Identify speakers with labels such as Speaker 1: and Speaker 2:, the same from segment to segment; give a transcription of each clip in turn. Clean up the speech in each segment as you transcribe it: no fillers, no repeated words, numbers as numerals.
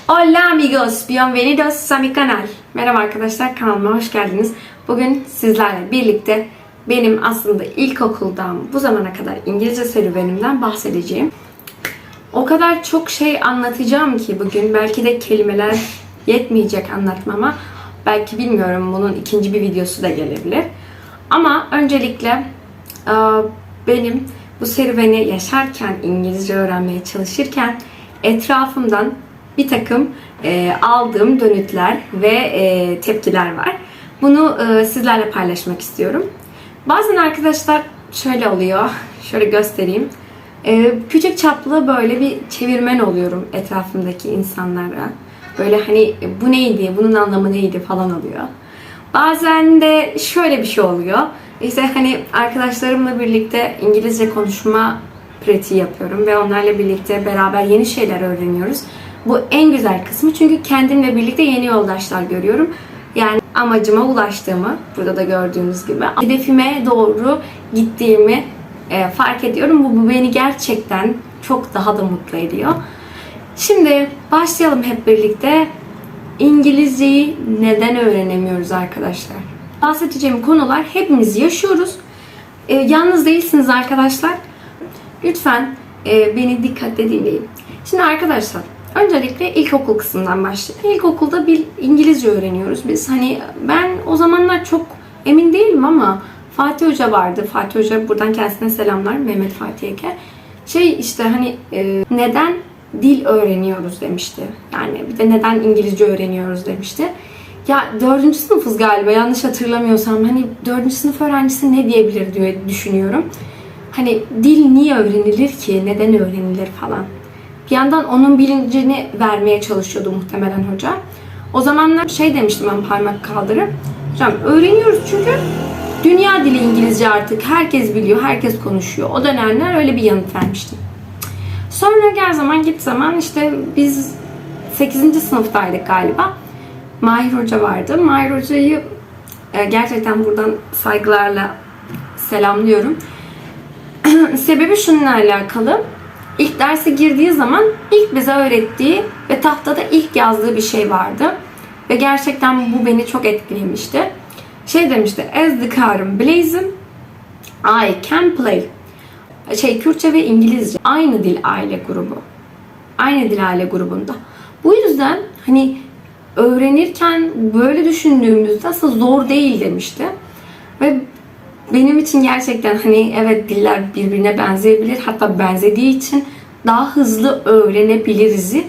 Speaker 1: Hola amigos, bienvenidos a mi canal. Merhaba arkadaşlar, kanalıma hoş geldiniz. Bugün sizlerle birlikte benim aslında ilkokuldan bu zamana kadar İngilizce serüvenimden bahsedeceğim. O kadar çok şey anlatacağım ki bugün, belki de kelimeler yetmeyecek anlatmama. Belki bilmiyorum, bunun ikinci bir videosu da gelebilir. Ama öncelikle benim bu serüveni yaşarken, İngilizce öğrenmeye çalışırken etrafımdan bir takım aldığım dönütler ve tepkiler var. Bunu sizlerle paylaşmak istiyorum. Bazen arkadaşlar şöyle oluyor, şöyle göstereyim. Küçük çaplı böyle bir çevirmen oluyorum etrafımdaki insanlara. Böyle hani bu neydi, bunun anlamı neydi falan oluyor. Bazen de şöyle bir şey oluyor. İşte hani arkadaşlarımla birlikte İngilizce konuşma pratiği yapıyorum ve onlarla birlikte beraber yeni şeyler öğreniyoruz. Bu en güzel kısmı, çünkü kendimle birlikte yeni yoldaşlar görüyorum. Yani amacıma ulaştığımı, burada da gördüğünüz gibi hedefime doğru gittiğimi fark ediyorum. Bu beni gerçekten çok daha da mutlu ediyor. Şimdi başlayalım hep birlikte. İngilizceyi neden öğrenemiyoruz arkadaşlar? Bahsedeceğim konular hepimiz yaşıyoruz. Yalnız değilsiniz arkadaşlar. Lütfen beni dikkatle dinleyin. Şimdi arkadaşlar, öncelikle ilkokul kısmından başlayalım. İlkokulda bir İngilizce öğreniyoruz biz. Hani ben o zamanlar çok emin değilim ama Fatih Hoca vardı. Fatih Hoca, buradan kendisine selamlar. Mehmet Fatih Eke. İşte hani neden dil öğreniyoruz demişti. Yani bir de neden İngilizce öğreniyoruz demişti. Ya 4. sınıfız galiba, yanlış hatırlamıyorsam. Hani 4. sınıf öğrencisi ne diyebilir diye düşünüyorum. Hani dil niye öğrenilir ki? Neden öğrenilir falan. Bir yandan onun bilincini vermeye çalışıyordu muhtemelen hoca. O zamanlar demiştim ben parmak kaldırıp. Hocam öğreniyoruz çünkü dünya dili İngilizce artık. Herkes biliyor, herkes konuşuyor. O dönemler öyle bir yanıt vermiştim. Sonra gel zaman git zaman işte biz 8. sınıftaydık galiba. Mahir Hoca vardı. Mahir Hoca'yı gerçekten buradan saygılarla selamlıyorum. Sebebi şununla alakalı. İlk derse girdiği zaman ilk bize öğrettiği ve tahtada ilk yazdığı bir şey vardı. Ve gerçekten bu beni çok etkilemişti. Demişti. As the car blazing, I can play. Kürtçe ve İngilizce. Aynı dil aile grubu. Aynı dil aile grubunda. Bu yüzden hani öğrenirken böyle düşündüğümüzde aslında zor değil demişti. Ve benim için gerçekten hani evet, diller birbirine benzeyebilir. Hatta benzediği için daha hızlı öğrenebiliriz'i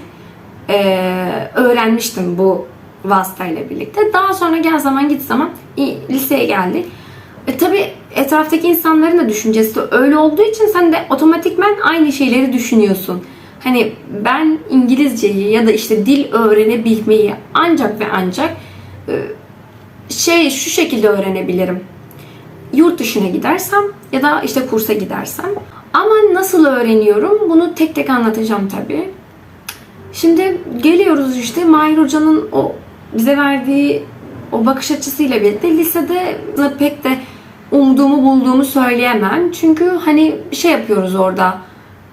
Speaker 1: öğrenmiştim bu vasıtayla birlikte. Daha sonra gel zaman git zaman liseye geldik. Tabii etraftaki insanların da düşüncesi de öyle olduğu için sen de otomatikman aynı şeyleri düşünüyorsun. Hani ben İngilizceyi ya da işte dil öğrenebilmeyi ancak ve ancak şu şekilde öğrenebilirim. Yurt dışına gidersem ya da işte kursa gidersem. Ama nasıl öğreniyorum? Bunu tek tek anlatacağım tabii. Şimdi geliyoruz işte Mahir Hoca'nın o bize verdiği o bakış açısıyla birlikte lisede pek de umduğumu bulduğumu söyleyemem. Çünkü hani yapıyoruz orada.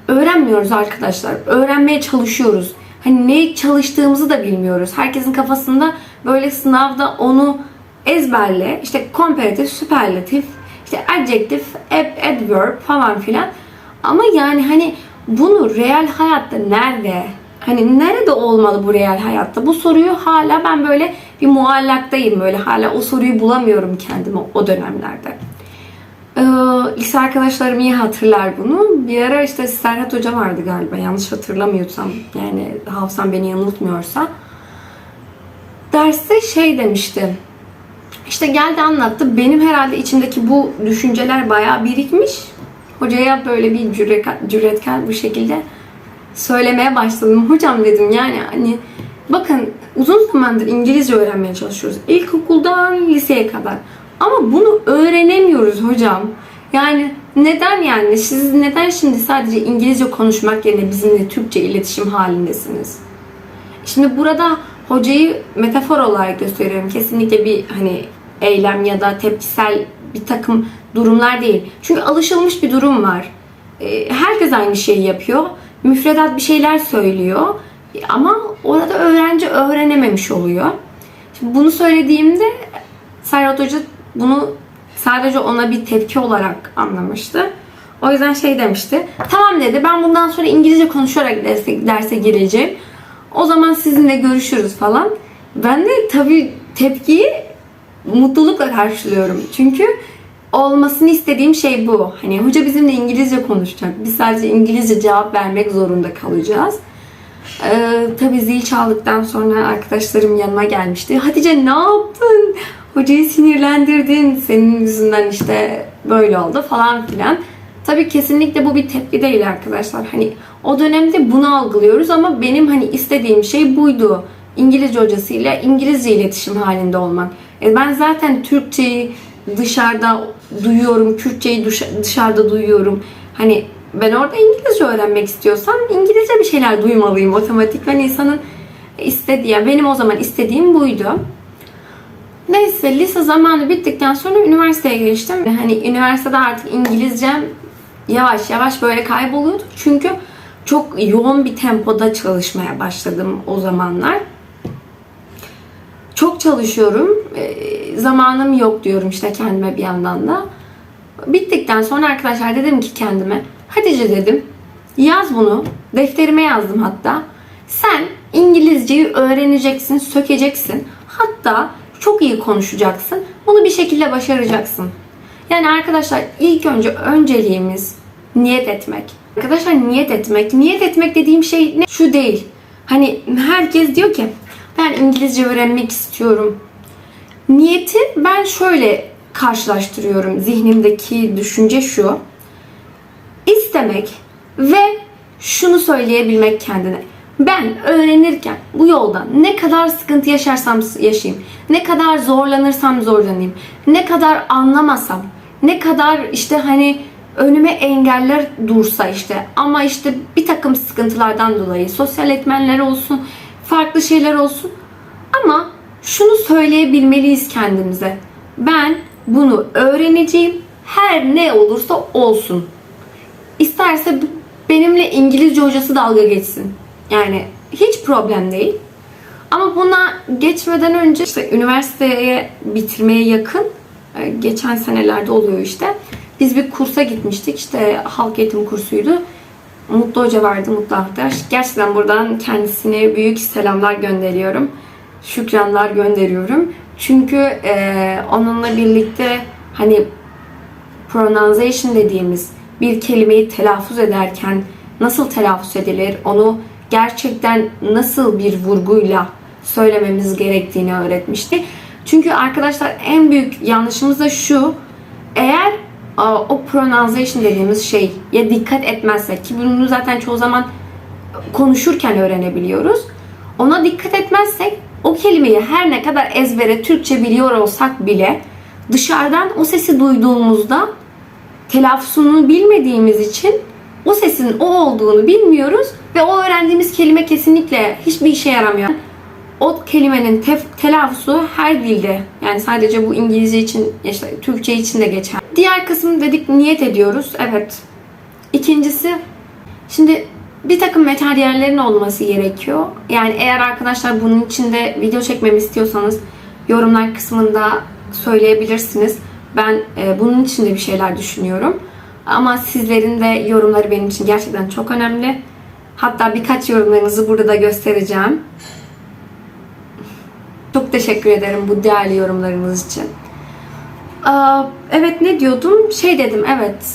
Speaker 1: Öğrenmiyoruz arkadaşlar. Öğrenmeye çalışıyoruz. Hani ne çalıştığımızı da bilmiyoruz. Herkesin kafasında böyle sınavda onu ezberle, işte komparatif, süperlatif, işte adjektif, adverb falan filan. Ama yani hani bunu real hayatta nerede? Hani nerede olmalı bu real hayatta? Bu soruyu hala ben böyle bir muallaktayım. Böyle hala o soruyu bulamıyorum kendime o dönemlerde. Lise arkadaşlarım iyi hatırlar bunu. Bir ara işte Serhat Hoca vardı galiba. Yanlış hatırlamıyorsam. Yani hafızam beni yanıltmıyorsa. Derste demişti. İşte geldi anlattı. Benim herhalde içimdeki bu düşünceler bayağı birikmiş. Hocaya böyle bir cüretkar bir şekilde söylemeye başladım. Hocam dedim, yani hani bakın uzun zamandır İngilizce öğrenmeye çalışıyoruz. İlkokuldan liseye kadar. Ama bunu öğrenemiyoruz hocam. Yani neden yani? Siz neden şimdi sadece İngilizce konuşmak yerine bizimle Türkçe iletişim halindesiniz? Şimdi burada hocayı metafor olarak gösteriyorum. Kesinlikle bir hani eylem ya da tepkisel bir takım durumlar değil. Çünkü alışılmış bir durum var. Herkes aynı şeyi yapıyor. Müfredat bir şeyler söylüyor. Ama orada öğrenci öğrenememiş oluyor. Şimdi bunu söylediğimde Serhat Hoca bunu sadece ona bir tepki olarak anlamıştı. O yüzden şey demişti. Tamam dedi, ben bundan sonra İngilizce konuşarak derse gireceğim. O zaman sizinle görüşürüz falan. Ben de tabii tepkiyi mutlulukla karşılıyorum. Çünkü olmasını istediğim şey bu. Hani hoca bizimle İngilizce konuşacak. Biz sadece İngilizce cevap vermek zorunda kalacağız. Tabii zil çaldıktan sonra arkadaşlarım yanıma gelmişti. Hatice ne yaptın? Hocayı sinirlendirdin. Senin yüzünden işte böyle oldu falan filan. Tabii kesinlikle bu bir tepki değil arkadaşlar. Hani o dönemde bunu algılıyoruz ama benim hani istediğim şey buydu. İngilizce hocasıyla İngilizce iletişim halinde olmak. Ben zaten Türkçeyi dışarıda duyuyorum, Kürtçeyi dışarıda duyuyorum. Hani ben orada İngilizce öğrenmek istiyorsam İngilizce bir şeyler duymalıyım otomatikman insanın istediği. Yani benim o zaman istediğim buydu. Neyse lise zamanı bittikten sonra üniversiteye geçtim. Hani üniversitede artık İngilizcem yavaş yavaş böyle kayboluyordu. Çünkü çok yoğun bir tempoda çalışmaya başladım o zamanlar. Çok çalışıyorum. Zamanım yok diyorum işte kendime bir yandan da. Bittikten sonra arkadaşlar dedim ki kendime, Hatice dedim, yaz bunu. Defterime yazdım hatta. Sen İngilizceyi öğreneceksin, sökeceksin. Hatta çok iyi konuşacaksın. Bunu bir şekilde başaracaksın. Yani arkadaşlar ilk önce önceliğimiz niyet etmek. Arkadaşlar niyet etmek. Niyet etmek dediğim şey ne? Şu değil. Hani herkes diyor ki ben İngilizce öğrenmek istiyorum. Niyeti ben şöyle karşılaştırıyorum. Zihnimdeki düşünce şu. İstemek ve şunu söyleyebilmek kendine. Ben öğrenirken bu yoldan ne kadar sıkıntı yaşarsam yaşayayım, ne kadar zorlanırsam zorlanayım, ne kadar anlamasam, ne kadar işte hani önüme engeller dursa işte ama işte bir takım sıkıntılardan dolayı sosyal etmenler olsun, farklı şeyler olsun ama şunu söyleyebilmeliyiz kendimize. Ben bunu öğreneceğim her ne olursa olsun. İsterse benimle İngilizce hocası dalga geçsin. Yani hiç problem değil. Ama buna geçmeden önce işte üniversiteye bitirmeye yakın geçen senelerde oluyor işte. Biz bir kursa gitmiştik. İşte halk eğitim kursuydu. Mutlu Hoca vardı, Mutlu arkadaş. Gerçekten buradan kendisine büyük selamlar gönderiyorum. Şükranlar gönderiyorum. Çünkü onunla birlikte hani pronunciation dediğimiz bir kelimeyi telaffuz ederken nasıl telaffuz edilir, onu gerçekten nasıl bir vurguyla söylememiz gerektiğini öğretmişti. Çünkü arkadaşlar en büyük yanlışımız da şu. Eğer o pronunciation dediğimiz şey ya dikkat etmezsek ki bunu zaten çoğu zaman konuşurken öğrenebiliyoruz. Ona dikkat etmezsek o kelimeyi her ne kadar ezbere Türkçe biliyor olsak bile dışarıdan o sesi duyduğumuzda telaffuzunu bilmediğimiz için o sesin o olduğunu bilmiyoruz ve o öğrendiğimiz kelime kesinlikle hiçbir işe yaramıyor. O kelimenin telaffuzu her dilde, yani sadece bu İngilizce için, işte Türkçe için de geçer. Diğer kısım dedik niyet ediyoruz. Evet. İkincisi, şimdi bir takım materyallerin olması gerekiyor. Yani eğer arkadaşlar bunun için de video çekmemi istiyorsanız yorumlar kısmında söyleyebilirsiniz. Ben bunun için de bir şeyler düşünüyorum. Ama sizlerin de yorumları benim için gerçekten çok önemli. Hatta birkaç yorumlarınızı burada da göstereceğim. Çok teşekkür ederim bu değerli yorumlarınız için. Evet, ne diyordum? Şey dedim, evet.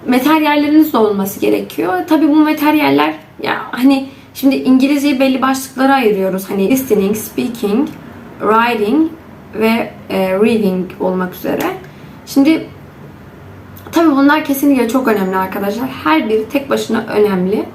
Speaker 1: Materyalleriniz de olması gerekiyor. Tabii bu materyaller ya hani şimdi İngilizceyi belli başlıklara ayırıyoruz. Hani listening, speaking, writing ve reading olmak üzere. Şimdi tabii bunlar kesinlikle çok önemli arkadaşlar. Her biri tek başına önemli.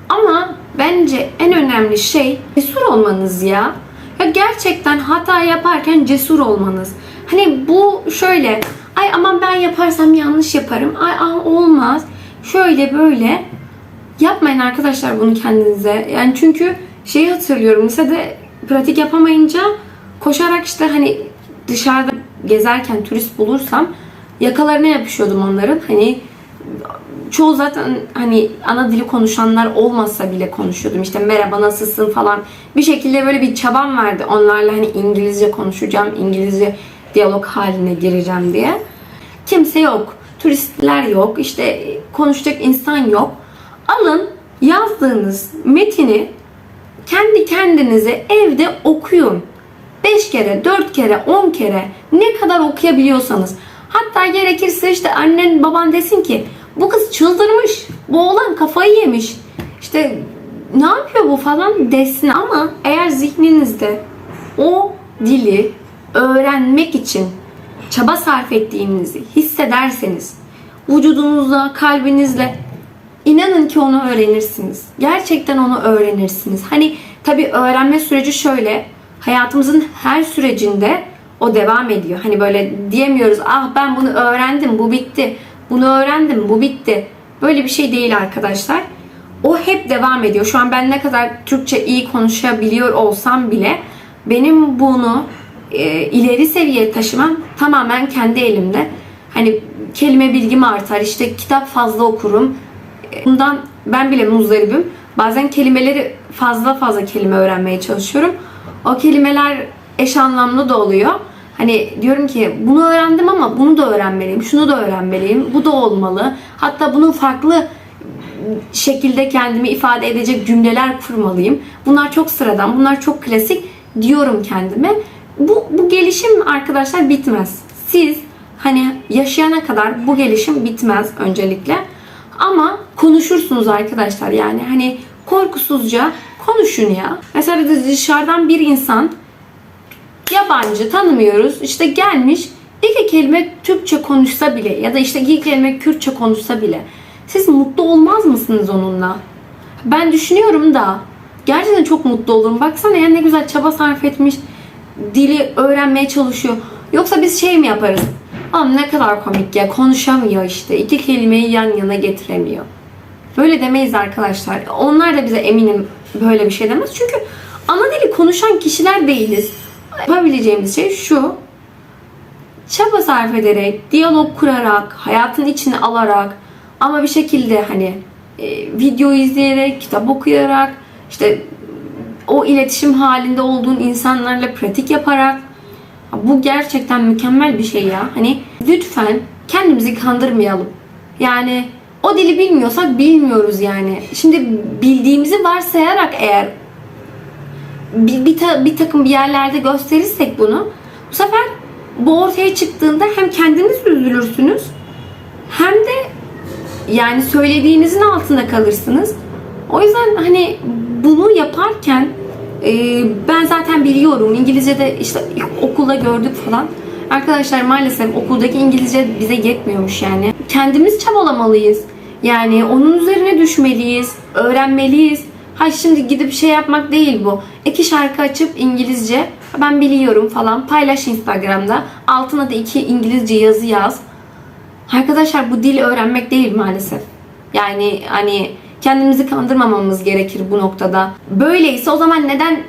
Speaker 1: Ama bence en önemli şey cesur olmanız ya. Ya gerçekten hata yaparken cesur olmanız. Hani bu şöyle, ay aman ben yaparsam yanlış yaparım. Ay olmaz. Şöyle böyle. Yapmayın arkadaşlar bunu kendinize. Yani çünkü şeyi hatırlıyorum. Lisede pratik yapamayınca koşarak işte hani dışarıda gezerken turist bulursam yakalarına yapışıyordum onların. Hani çoğu zaten hani ana dili konuşanlar olmasa bile konuşuyordum. İşte merhaba, nasılsın falan. Bir şekilde böyle bir çabam vardı. Onlarla hani İngilizce konuşacağım, İngilizce diyalog haline gireceğim diye. Kimse yok. Turistler yok. İşte konuşacak insan yok. Alın yazdığınız metini kendi kendinize evde okuyun. 5 kere, 4 kere, 10 kere ne kadar okuyabiliyorsanız. Hatta gerekirse işte annen baban desin ki bu kız çıldırmış, bu oğlan kafayı yemiş, İşte ne yapıyor bu falan desin. Ama eğer zihninizde o dili öğrenmek için çaba sarf ettiğinizi hissederseniz, vücudunuzla, kalbinizle, inanın ki onu öğrenirsiniz. Gerçekten onu öğrenirsiniz. Hani tabii öğrenme süreci şöyle, hayatımızın her sürecinde o devam ediyor. Hani böyle diyemiyoruz, ah ben bunu öğrendim, bu bitti. Bunu öğrendim, bu bitti. Böyle bir şey değil arkadaşlar. O hep devam ediyor. Şu an ben ne kadar Türkçe iyi konuşabiliyor olsam bile benim bunu ileri seviyeye taşımam tamamen kendi elimde. Hani kelime bilgim artar, işte kitap fazla okurum. Bundan ben bile muzdaribim. Bazen kelimeleri fazla kelime öğrenmeye çalışıyorum. O kelimeler eş anlamlı da oluyor. Hani diyorum ki bunu öğrendim ama bunu da öğrenmeliyim, şunu da öğrenmeliyim, bu da olmalı. Hatta bunun farklı şekilde kendimi ifade edecek cümleler kurmalıyım. Bunlar çok sıradan, bunlar çok klasik diyorum kendime. Bu gelişim arkadaşlar bitmez. Siz hani yaşayana kadar bu gelişim bitmez öncelikle. Ama konuşursunuz arkadaşlar. Yani hani korkusuzca konuşun ya. Mesela dışarıdan bir insan, yabancı, tanımıyoruz, İşte gelmiş 2 kelime Türkçe konuşsa bile ya da işte 2 kelime Kürtçe konuşsa bile siz mutlu olmaz mısınız onunla? Ben düşünüyorum da gerçekten çok mutlu olurum. Baksana ya, ne güzel çaba sarf etmiş, dili öğrenmeye çalışıyor. Yoksa biz şey mi yaparız? Am ne kadar komik ya, konuşamıyor işte, 2 kelimeyi yan yana getiremiyor. Böyle demeyiz arkadaşlar. Onlar da bize eminim böyle bir şey demez. Çünkü ana dili konuşan kişiler değiliz. Yapabileceğimiz şey şu: çaba sarf ederek, diyalog kurarak, hayatın içine alarak, ama bir şekilde hani video izleyerek, kitap okuyarak, işte o iletişim halinde olduğun insanlarla pratik yaparak. Bu gerçekten mükemmel bir şey ya. Hani lütfen kendimizi kandırmayalım. Yani o dili bilmiyorsak bilmiyoruz yani. Şimdi bildiğimizi varsayarak eğer bir takım bir yerlerde gösterirsek bunu, bu sefer bu ortaya çıktığında hem kendiniz üzülürsünüz hem de yani söylediğinizin altında kalırsınız. O yüzden hani bunu yaparken ben zaten biliyorum, İngilizce'de işte okulda gördük falan. Arkadaşlar maalesef okuldaki İngilizce bize yetmiyormuş yani. Kendimiz çabalamalıyız. Yani onun üzerine düşmeliyiz, öğrenmeliyiz. Ha şimdi gidip şey yapmak değil bu. 2 şarkı açıp İngilizce ben biliyorum falan paylaş Instagram'da. Altına da 2 İngilizce yazı yaz. Arkadaşlar bu dil öğrenmek değil maalesef. Yani hani kendimizi kandırmamamız gerekir bu noktada. Böyleyse o zaman neden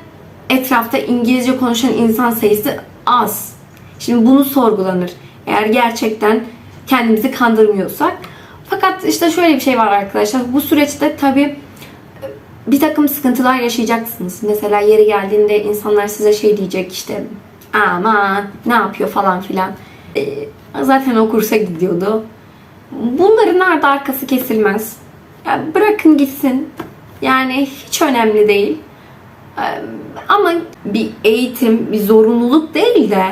Speaker 1: etrafta İngilizce konuşan insan sayısı az? Şimdi bunu sorgulanır. Eğer gerçekten kendimizi kandırmıyorsak. Fakat işte şöyle bir şey var arkadaşlar. Bu süreçte tabii bir takım sıkıntılar yaşayacaksınız. Mesela yeri geldiğinde insanlar size şey diyecek, işte aman ne yapıyor falan filan. Zaten o kursa gidiyordu. Bunların ardı arkası kesilmez. Yani bırakın gitsin. Yani hiç önemli değil. Ama bir eğitim, bir zorunluluk değil de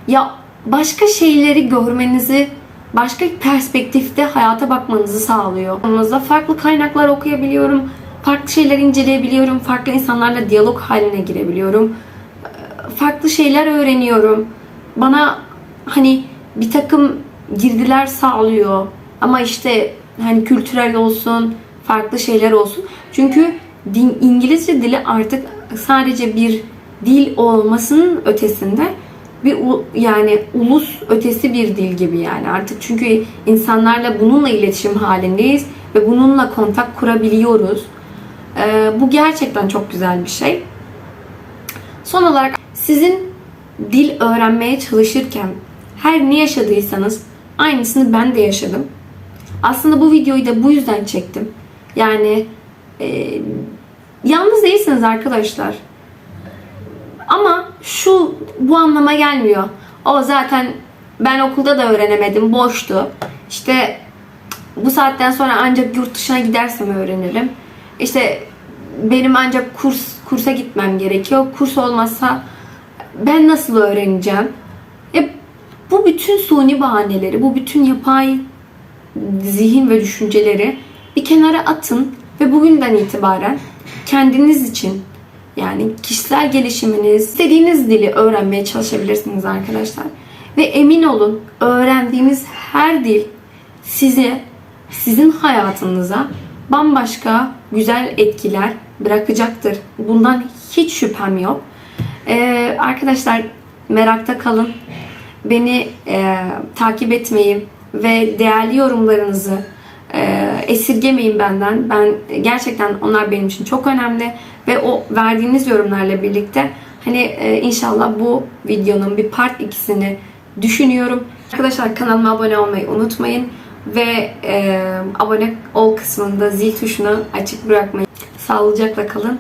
Speaker 1: ya başka şeyleri görmenizi, başka perspektifte hayata bakmanızı sağlıyor. Onunla farklı kaynaklar okuyabiliyorum. Farklı şeyler inceleyebiliyorum. Farklı insanlarla diyalog haline girebiliyorum. Farklı şeyler öğreniyorum. Bana hani bir takım girdiler sağlıyor. Ama işte hani kültürel olsun, farklı şeyler olsun. Çünkü İngilizce dili artık sadece bir dil olmasının ötesinde bir yani ulus ötesi bir dil gibi yani artık, çünkü insanlarla bununla iletişim halindeyiz ve bununla kontak kurabiliyoruz. Bu gerçekten çok güzel bir şey. Son olarak sizin dil öğrenmeye çalışırken her ne yaşadıysanız aynısını ben de yaşadım. Aslında bu videoyu da bu yüzden çektim. Yani yalnız değilsiniz arkadaşlar. Ama bu anlama gelmiyor. O zaten ben okulda da öğrenemedim. Boştu. İşte bu saatten sonra ancak yurt dışına gidersem öğrenirim. İşte benim ancak kursa gitmem gerekiyor. Kurs olmazsa ben nasıl öğreneceğim? Bu bütün suni bahaneleri, bu bütün yapay zihin ve düşünceleri bir kenara atın ve bugünden itibaren kendiniz için, yani kişisel gelişiminiz, istediğiniz dili öğrenmeye çalışabilirsiniz arkadaşlar. Ve emin olun, öğrendiğiniz her dil size, sizin hayatınıza bambaşka güzel etkiler bırakacaktır. Bundan hiç şüphem yok. Arkadaşlar merakta kalın. Beni takip etmeyi ve değerli yorumlarınızı esirgemeyin benden. Gerçekten onlar benim için çok önemli ve o verdiğiniz yorumlarla birlikte inşallah bu videonun bir part 2'sini düşünüyorum. Arkadaşlar kanalıma abone olmayı unutmayın ve abone ol kısmında zil tuşunu açık bırakmayın. Sağlıcakla kalın.